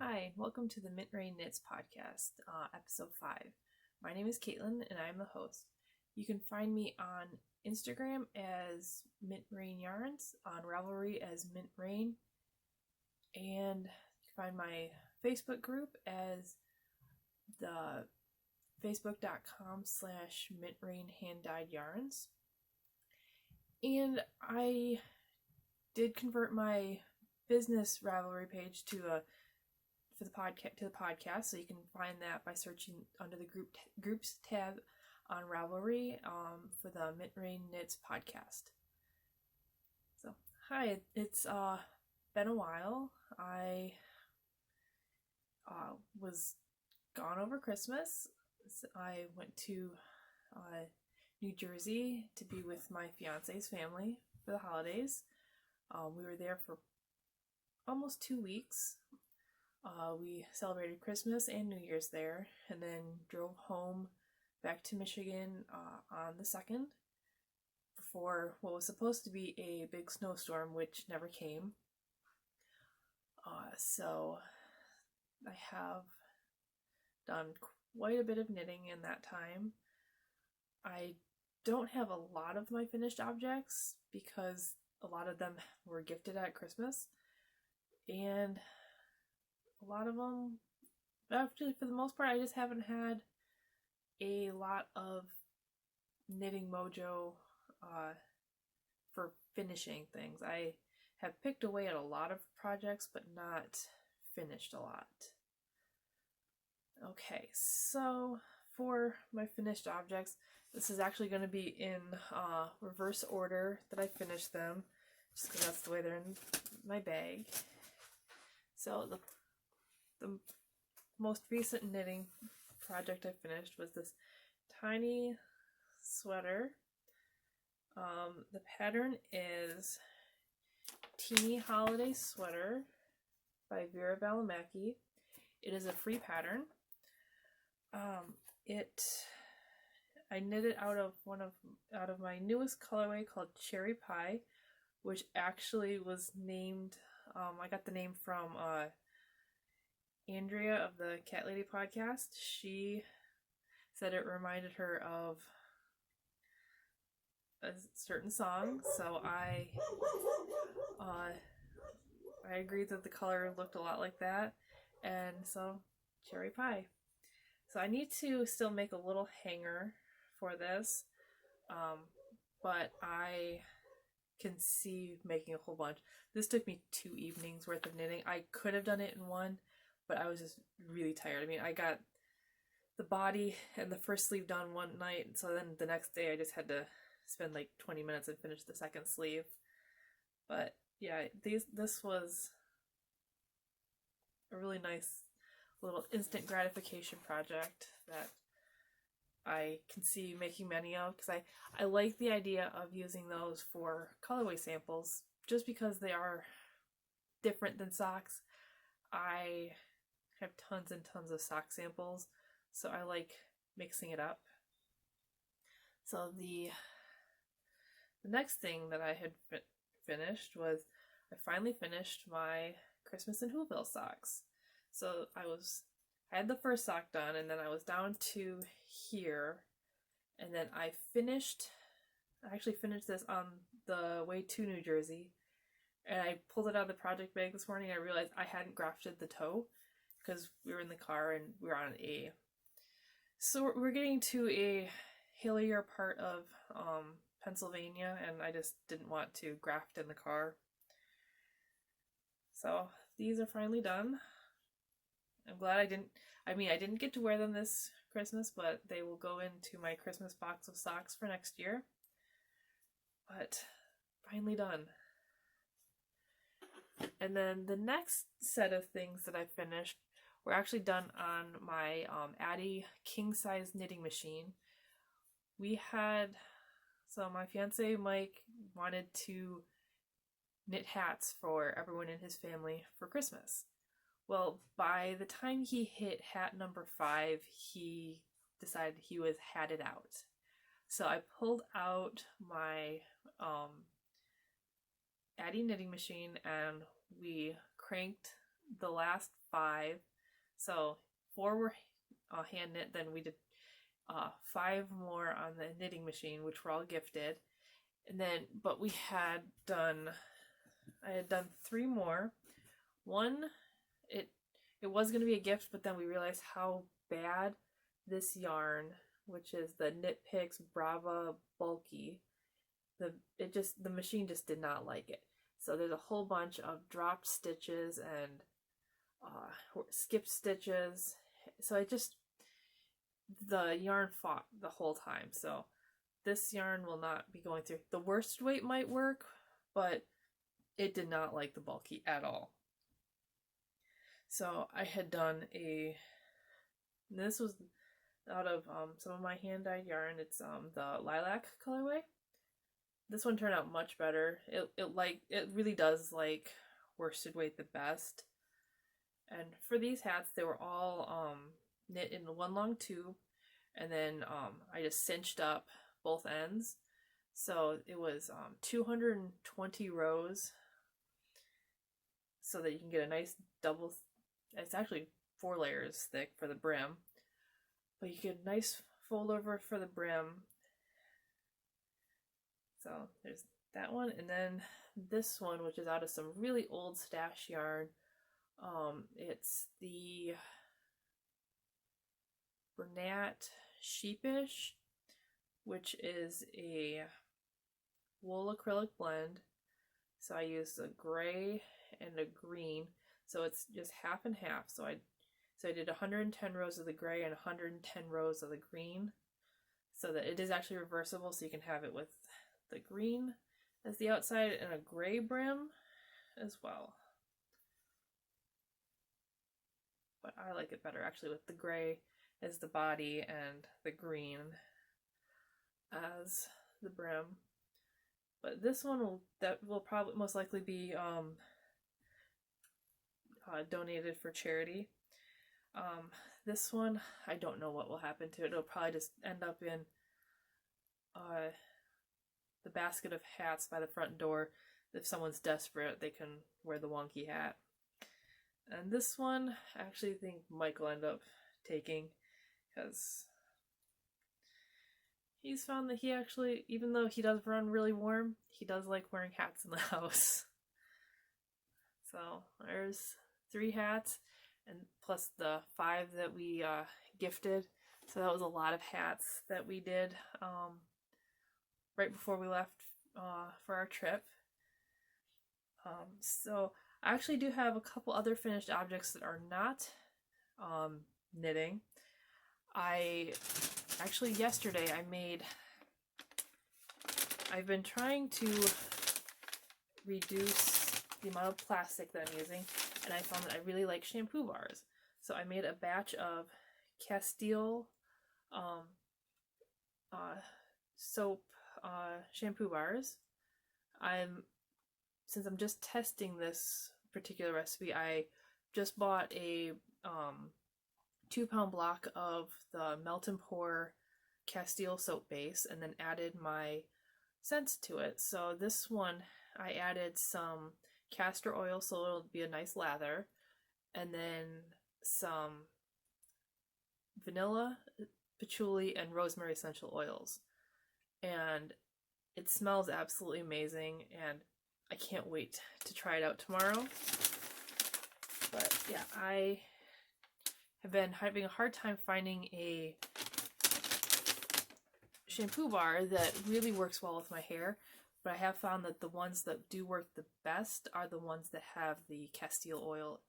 Hi, welcome to the Mintrain Knits podcast, episode 5. My name is Caitlin and I'm the host. You can find me on Instagram as Mintrain Yarns, on Ravelry as Mintrain, and you can find my Facebook group as the facebook.com/Mintrain hand-dyed yarns. And I did convert my business Ravelry page to the podcast, so you can find that by searching under the groups tab on Ravelry for the Mintrain Knits podcast. So hi, it's been a while. I was gone over Christmas. I went to New Jersey to be with my fiance's family for the holidays. We were there for almost 2 weeks. We celebrated Christmas and New Year's there, and then drove home back to Michigan on the 2nd before what was supposed to be a big snowstorm, which never came. So I have done quite a bit of knitting in that time. I don't have a lot of my finished objects because a lot of them were gifted at Christmas, and a lot of them, actually for the most part, I just haven't had a lot of knitting mojo for finishing things. I have picked away at a lot of projects, but not finished a lot. Okay, so for my finished objects, this is actually going to be in reverse order that I finished them, just because that's the way they're in my bag. So the most recent knitting project I finished was this tiny sweater. The pattern is Teeny Holiday Sweater by Vera Balamaki. It is a free pattern. I knit it out of my newest colorway called Cherry Pie, which actually was named. I got the name from Andrea of the Cat Lady podcast. She said it reminded her of a certain song, so I agreed that the color looked a lot like that, and so Cherry Pie. So I need to still make a little hanger for this, but I can see making a whole bunch. This took me 2 evenings worth of knitting. I could have done it in one, but I was just really tired. I mean, I got the body and the first sleeve done one night, so then the next day I just had to spend like 20 minutes and finish the second sleeve. But yeah, this was a really nice little instant gratification project that I can see making many of, because I like the idea of using those for colorway samples, just because they are different than socks. I have tons and tons of sock samples, so I like mixing it up. So the next thing that I had finished was I finally finished my Christmas in Whoville socks. So I had the first sock done, and then I was down to here, and then I actually finished this on the way to New Jersey, and I pulled it out of the project bag this morning and I realized I hadn't grafted the toe, because we were in the car and we were on so we're getting to a hillier part of Pennsylvania, and I just didn't want to graft in the car. So these are finally done. I'm glad I didn't get to wear them this Christmas, but they will go into my Christmas box of socks for next year. But finally done. And then the next set of things that I finished were actually done on my Catie king-size knitting machine. So my fiance Mike wanted to knit hats for everyone in his family for Christmas. Well, by the time he hit hat number 5, he decided he was hatted out. So I pulled out my Catie knitting machine and we cranked the last 5. So 4 were hand knit, then we did 5 more on the knitting machine, which were all gifted. And then, but I had done 3 more. One, it was going to be a gift, but then we realized how bad this yarn, which is the Knit Picks Brava Bulky, the machine just did not like it. So there's a whole bunch of dropped stitches and skipped stitches. So the yarn fought the whole time. So this yarn will not be going through. The worsted weight might work, but it did not like the bulky at all. So I had done this was out of some of my hand dyed yarn. It's the lilac colorway. This one turned out much better. It really does like worsted weight the best. And for these hats, they were all knit in one long tube, and then I just cinched up both ends. So it was 220 rows, so that you can get a nice double. It's actually 4 layers thick for the brim, but you get a nice fold over for the brim. So there's that one, and then this one, which is out of some really old stash yarn. It's the Bernat Sheepish, which is a wool acrylic blend. So I used a gray and a green, so it's just half and half. So I did 110 rows of the gray and 110 rows of the green, so that it is actually reversible, so you can have it with the green as the outside and a gray brim as well. But I like it better actually with the gray as the body and the green as the brim. But this one will probably most likely be donated for charity. This one, I don't know what will happen to it. It'll probably just end up in the basket of hats by the front door. If someone's desperate, they can wear the wonky hat. And this one, I actually think Mike will end up taking, because he's found that he actually, even though he does run really warm, he does like wearing hats in the house. So there's 3 hats, and plus the 5 that we gifted. So that was a lot of hats that we did right before we left for our trip. So I actually do have a couple other finished objects that are not knitting. Yesterday I've been trying to reduce the amount of plastic that I'm using, and I found that I really like shampoo bars. So I made a batch of Castile soap shampoo bars. Since I'm just testing this particular recipe, I just bought a 2-pound block of the Melt and Pour Castile soap base and then added my scents to it. So this one, I added some castor oil so it'll be a nice lather, and then some vanilla, patchouli, and rosemary essential oils. And it smells absolutely amazing, and I can't wait to try it out tomorrow. But yeah, I have been having a hard time finding a shampoo bar that really works well with my hair, but I have found that the ones that do work the best are the ones that have the castor oil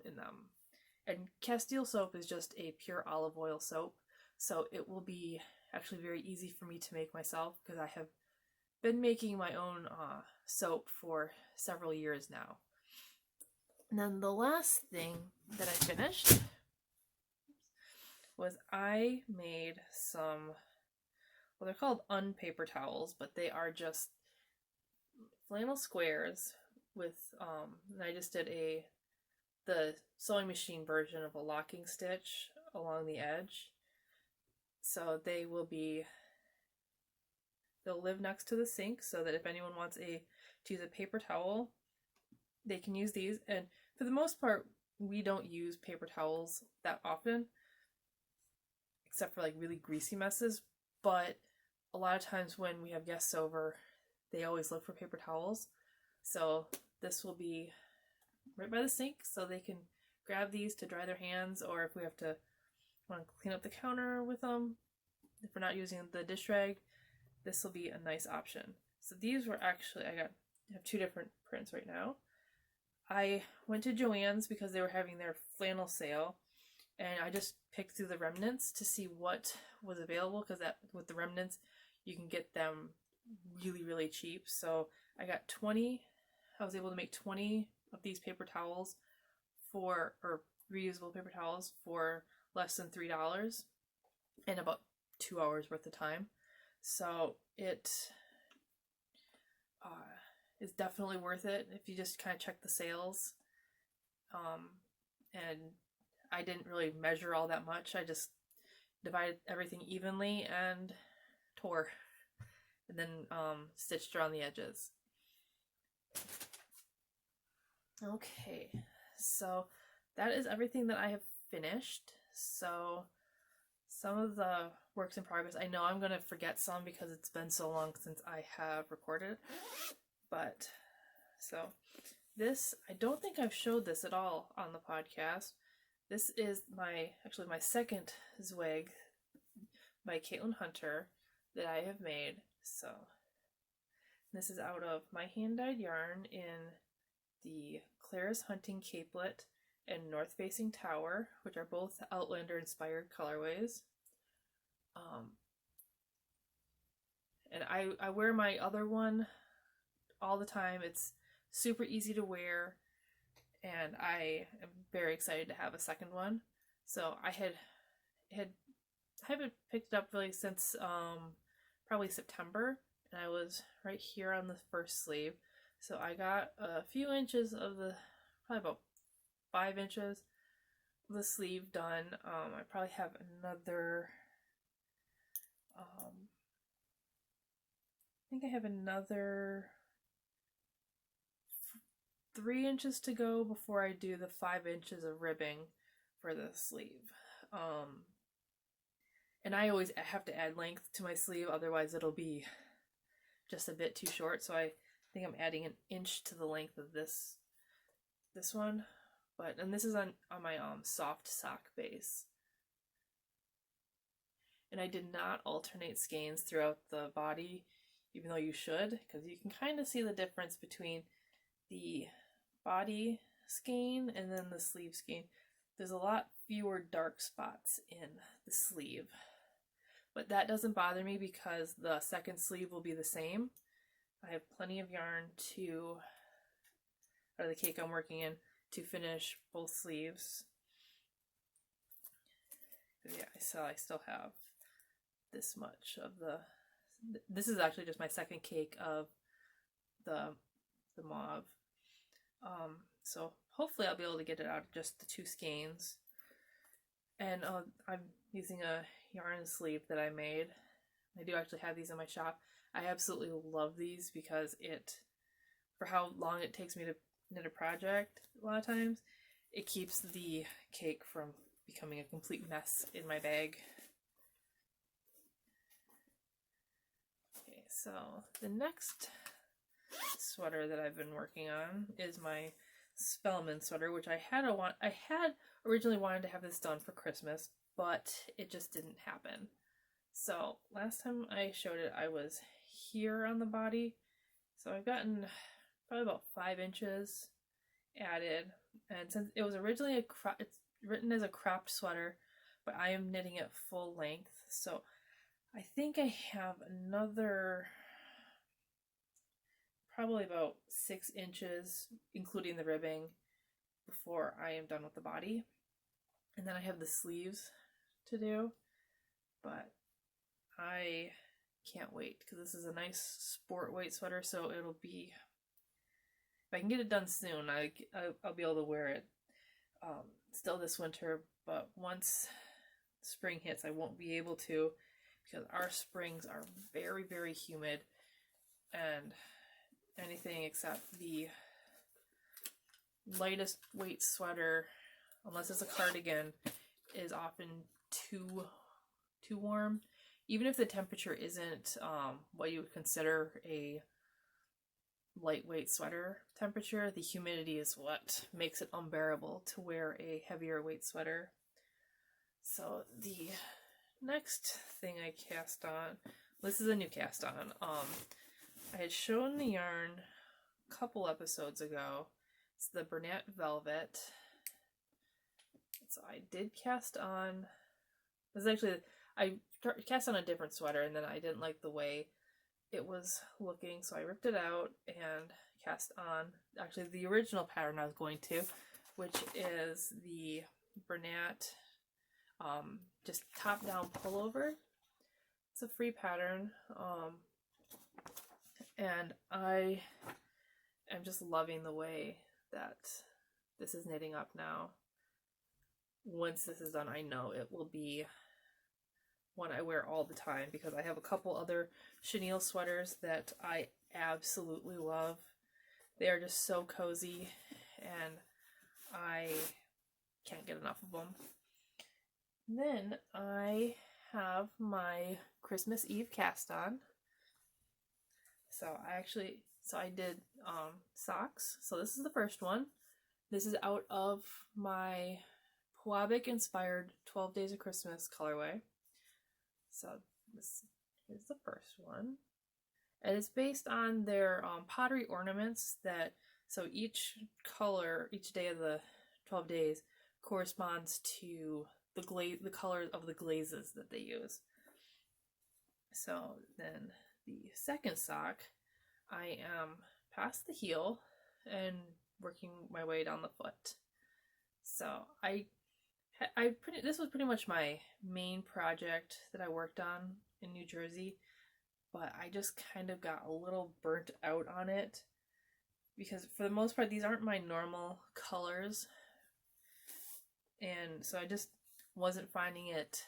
in them. And Castile soap is just a pure olive oil soap, so it will be actually very easy for me to make myself, because I have been making my own soap for several years now. And then the last thing that I finished was I made some, well, they're called UnPaper Towels, but they are just flannel squares with, and I just did the sewing machine version of a locking stitch along the edge. So they'll live next to the sink, so that if anyone wants to use a paper towel, they can use these. And for the most part, we don't use paper towels that often, except for like really greasy messes, but a lot of times when we have guests over, they always look for paper towels. So this will be right by the sink so they can grab these to dry their hands, or if we want to clean up the counter with them, if we're not using the dish rag, this will be a nice option. So these were actually, I have two different prints right now. I went to Joann's because they were having their flannel sale, and I just picked through the remnants to see what was available, because that with the remnants you can get them really, really cheap. So I got 20, I was able to make 20 of these paper towels or reusable paper towels for less than $3 in about 2 hours worth of time. So it is definitely worth it if you just kind of check the sales. And I didn't really measure all that much. I just divided everything evenly and tore, and then stitched around the edges. Okay, so that is everything that I have finished. So some of the works in progress, I know I'm going to forget some because it's been so long since I have recorded, but so this, I don't think I've showed this at all on the podcast. This is my second Zwig by Caitlin Hunter that I have made. So this is out of my hand-dyed yarn in the Claire's Hunting Capelet and North Facing Tower, which are both Outlander inspired colorways. And I wear my other one all the time. It's super easy to wear, and I am very excited to have a second one. So I haven't picked it up really since probably September, and I was right here on the first sleeve. So I got a few inches of probably about 5 inches of the sleeve done. I probably have another, I think I have another 3 inches to go before I do the 5 inches of ribbing for the sleeve. And I always have to add length to my sleeve, otherwise it'll be just a bit too short. So I think I'm adding an inch to the length of this one. And this is on my soft sock base. And I did not alternate skeins throughout the body, even though you should, because you can kind of see the difference between the body skein and then the sleeve skein. There's a lot fewer dark spots in the sleeve, but that doesn't bother me because the second sleeve will be the same. I have plenty of yarn out of the cake I'm working in to finish both sleeves. Yeah, I still have this much of this is actually just my second cake of the mauve. So hopefully I'll be able to get it out of just the 2 skeins. And I'm using a yarn sleeve that I made. I do actually have these in my shop. I absolutely love these because for how long it takes me to knit a project, a lot of times, it keeps the cake from becoming a complete mess in my bag. Okay, so the next sweater that I've been working on is my Spellman sweater, which I had originally wanted to have this done for Christmas, but it just didn't happen. So last time I showed it, I was here on the body, so I've gotten probably about 5 inches added. And since it was originally it's written as a cropped sweater, but I am knitting it full length, so I think I have another probably about 6 inches, including the ribbing, before I am done with the body. And then I have the sleeves to do, but I can't wait because this is a nice sport weight sweater, so it'll be, if I can get it done soon, I'll be able to wear it still this winter, but once spring hits I won't be able to, because our springs are very, very humid, and anything except the lightest weight sweater, unless it's a cardigan, is often too warm. Even if the temperature isn't what you would consider a lightweight sweater temperature, the humidity is what makes it unbearable to wear a heavier weight sweater. So the next thing I cast on, this is a new cast on. I had shown the yarn a couple episodes ago. It's the Bernat Velvet. So I did cast on, this is actually, I cast on a different sweater and then I didn't like the way it was looking, so I ripped it out and cast on actually the original pattern I was going to, which is the Bernat just top down pullover. It's a free pattern, and I am just loving the way that this is knitting up now. Once this is done, I know it will be one I wear all the time, because I have a couple other chenille sweaters that I absolutely love. They are just so cozy and I can't get enough of them. Then I have my Christmas Eve cast on. So I did socks. So this is the first one. This is out of my Puabic inspired 12 Days of Christmas colorway. So this is the first one. And it's based on their pottery ornaments that, so each color, each day of the 12 days corresponds to the color of the glazes that they use. So then the second sock, I am past the heel and working my way down the foot. So this was pretty much my main project that I worked on in New Jersey, but I just kind of got a little burnt out on it because for the most part these aren't my normal colors, and so I just wasn't finding it,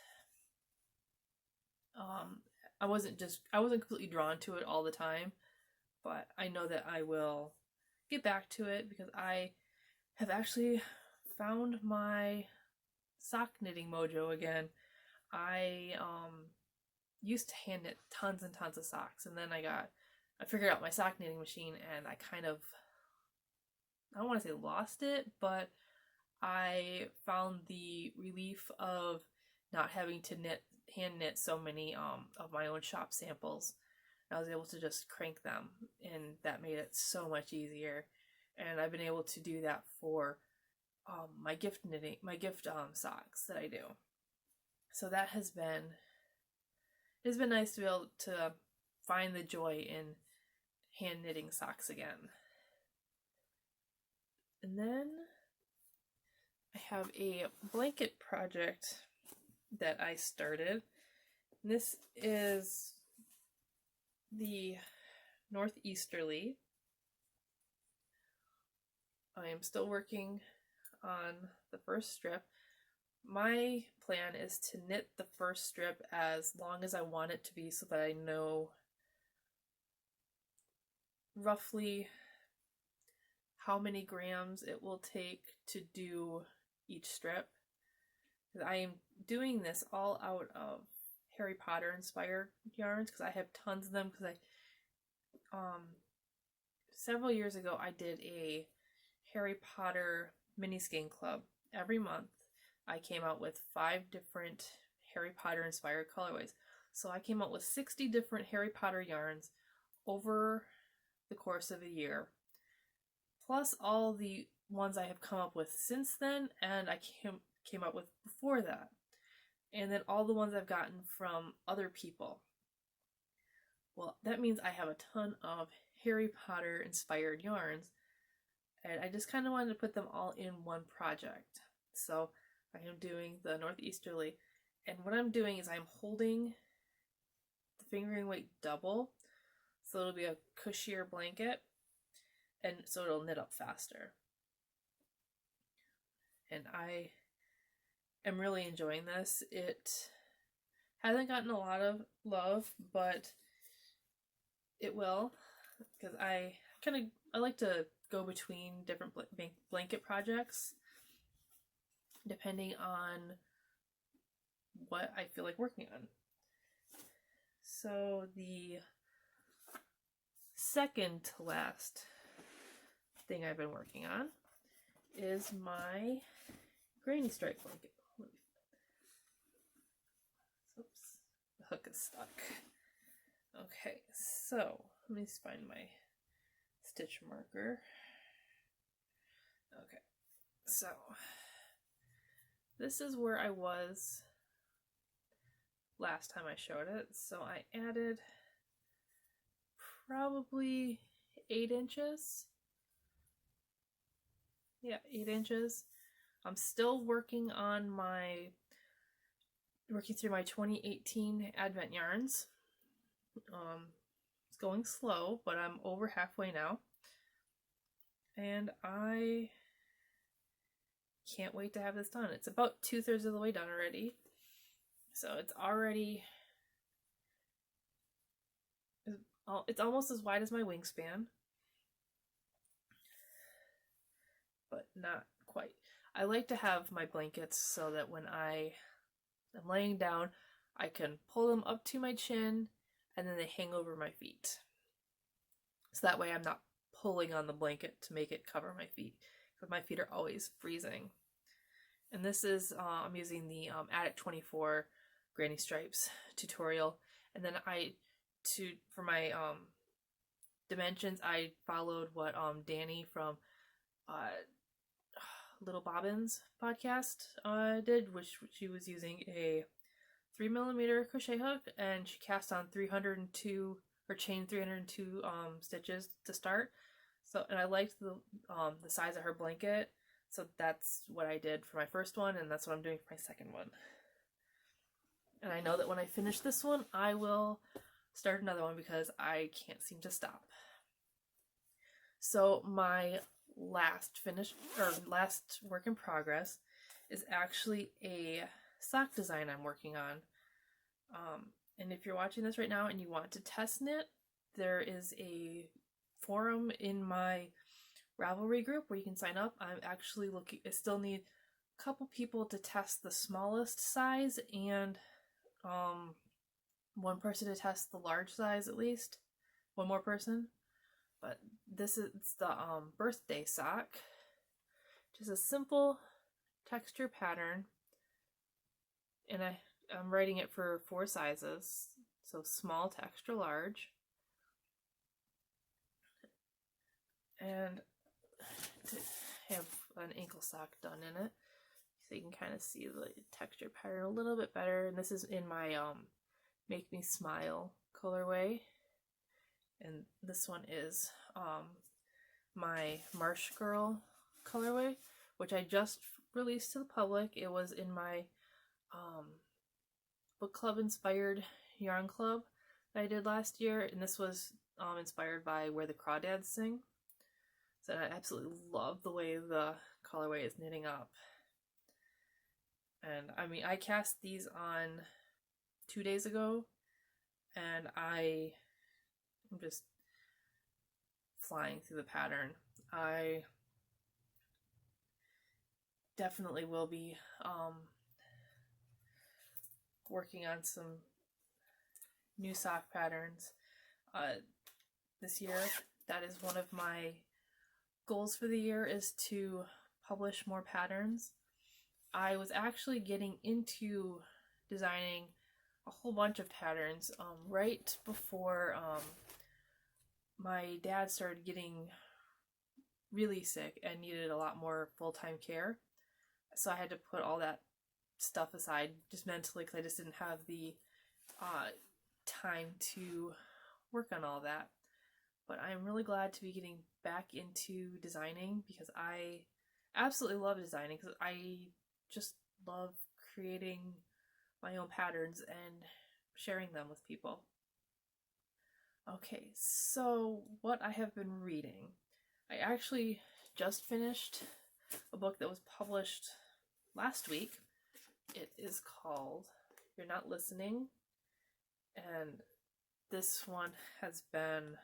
I wasn't completely drawn to it all the time, but I know that I will get back to it because I have actually found my sock knitting mojo again. I used to hand knit tons and tons of socks, and then I figured out my sock knitting machine, and I kind of, I don't want to say lost it, but I found the relief of not having to hand knit so many of my own shop samples. I was able to just crank them, and that made it so much easier. And I've been able to do that for my gift socks that I do. So that it's been nice to be able to find the joy in hand knitting socks again. And then I have a blanket project that I started. This is the Northeasterly. I am still working on the first strip. My plan is to knit the first strip as long as I want it to be so that I know roughly how many grams it will take to do each strip. I am doing this all out of Harry Potter inspired yarns because I have tons of them, because several years ago I did a Harry Potter mini skein club. Every month I came out with 5 different Harry Potter inspired colorways. So I came out with 60 different Harry Potter yarns over the course of a year, plus all the ones I have come up with since then and I came up with before that, and then all the ones I've gotten from other people. Well, that means I have a ton of Harry Potter inspired yarns, and I just kind of wanted to put them all in one project. So I am doing the Northeasterly, and what I'm doing is I'm holding the fingering weight double, so it'll be a cushier blanket, and so it'll knit up faster. And I am really enjoying this. It hasn't gotten a lot of love, but it will, because I like to go between different blanket projects depending on what I feel like working on. So the second to last thing I've been working on is my granny stripe blanket. Oops, the hook is stuck. Okay, so let me find my stitch marker. Okay, so this is where I was last time I showed it. So I added probably 8 inches. Yeah, 8 inches. I'm still working through my 2018 Advent yarns. It's going slow, but I'm over halfway now. And I can't wait to have this done. It's about 2/3 of the way done already. So it's already, it's almost as wide as my wingspan, but not quite. I like to have my blankets so that when I am laying down, I can pull them up to my chin and then they hang over my feet. So that way I'm not pulling on the blanket to make it cover my feet, because my feet are always freezing. And this is, I'm using the Attic 24 Granny Stripes tutorial. And then for my dimensions, I followed what Danny from Little Bobbins podcast did, which she was using a 3mm crochet hook, and she cast on 302 or chain 302 stitches to start. So, and I liked the size of her blanket, so that's what I did for my first one, and that's what I'm doing for my second one. And I know that when I finish this one, I will start another one because I can't seem to stop. So my last work in progress is actually a sock design I'm working on. And if you're watching this right now and you want to test knit, there is a forum in my Ravelry group where you can sign up. I'm actually I still need a couple people to test the smallest size and one person to test the large size, at least one more person. But this is the birthday sock, just a simple texture pattern, and I'm writing it for 4 sizes, so small to extra large. And to have an ankle sock done in it, so you can kind of see the texture pattern a little bit better. And this is in my Make Me Smile colorway, and this one is my Marsh Girl colorway, which I just released to the public. It was in my book club inspired yarn club that I did last year, and this was inspired by Where the Crawdads Sing. So I absolutely love the way the colorway is knitting up. And I mean, I cast these on 2 days ago, and I'm just flying through the pattern. I definitely will be working on some new sock patterns this year. That is one of my goals for the year, is to publish more patterns. I was actually getting into designing a whole bunch of patterns right before my dad started getting really sick and needed a lot more full-time care. So I had to put all that stuff aside just mentally, because I just didn't have the time to work on all that. But I'm really glad to be getting back into designing, because I absolutely love designing, because I just love creating my own patterns and sharing them with people. Okay, so what I have been reading. I actually just finished a book that was published last week. It is called You're Not Listening, and this one has been,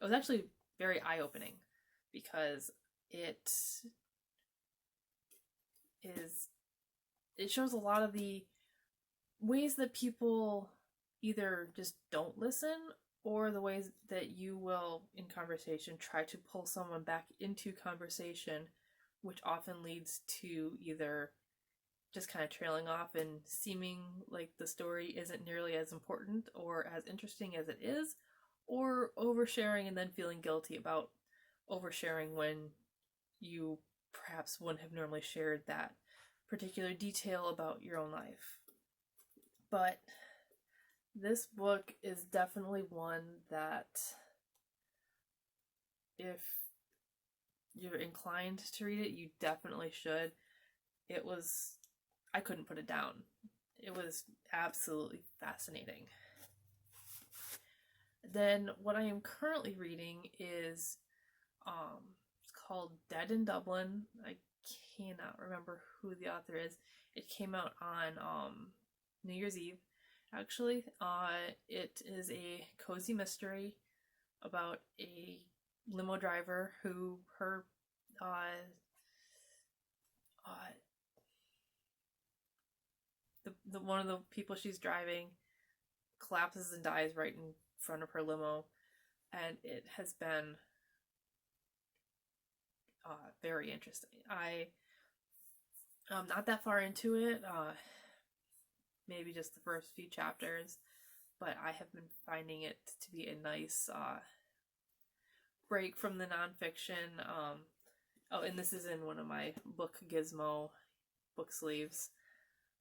it was actually very eye-opening. because it shows a lot of the ways that people either just don't listen, or the ways that you will, in conversation, try to pull someone back into conversation, which often leads to either just kind of trailing off and seeming like the story isn't nearly as important or as interesting as it is, or oversharing and then feeling guilty about oversharing when you perhaps wouldn't have normally shared that particular detail about your own life. But this book is definitely one that, if you're inclined to read it, you definitely should. I couldn't put it down. It was absolutely fascinating. Then what I am currently reading is it's called Dead in Dublin. I cannot remember who the author is. It came out on New Year's Eve, actually. It is a cozy mystery about a limo driver who one of the people she's driving collapses and dies right in front of her limo, and it has been very interesting. I'm not that far into it, maybe just the first few chapters, but I have been finding it to be a nice break from the nonfiction. And this is in one of my Book Gizmo book sleeves.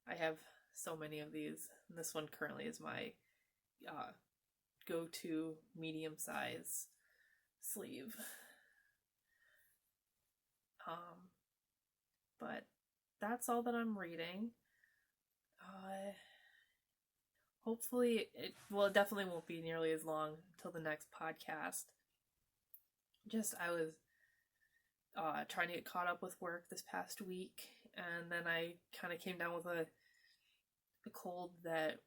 I have so many of these, and this one currently is my go-to medium size sleeve. But that's all that I'm reading. Hopefully it definitely won't be nearly as long until the next podcast. I was trying to get caught up with work this past week, and then I kind of came down with a cold that,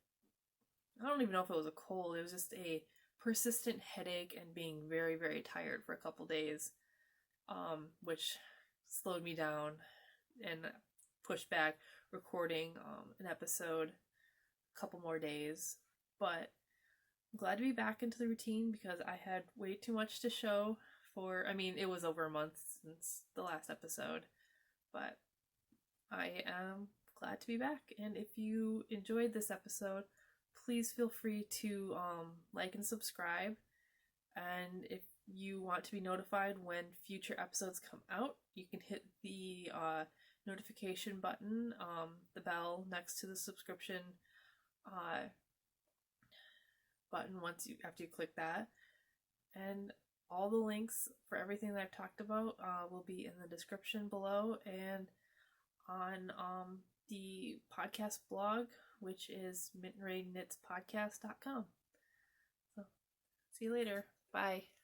I don't even know if it was a cold, it was just a persistent headache and being very, very tired for a couple days, which slowed me down and pushed back recording an episode a couple more days. But I'm glad to be back into the routine, because I had way too much to show it was over a month since the last episode, but I am glad to be back. And if you enjoyed this episode, please feel free to like and subscribe. And if you want to be notified when future episodes come out, you can hit the notification button, the bell next to the subscription button after you click that. And all the links for everything that I've talked about will be in the description below, and on the podcast blog, which is mintrainknitspodcast.com. So, see you later. Bye.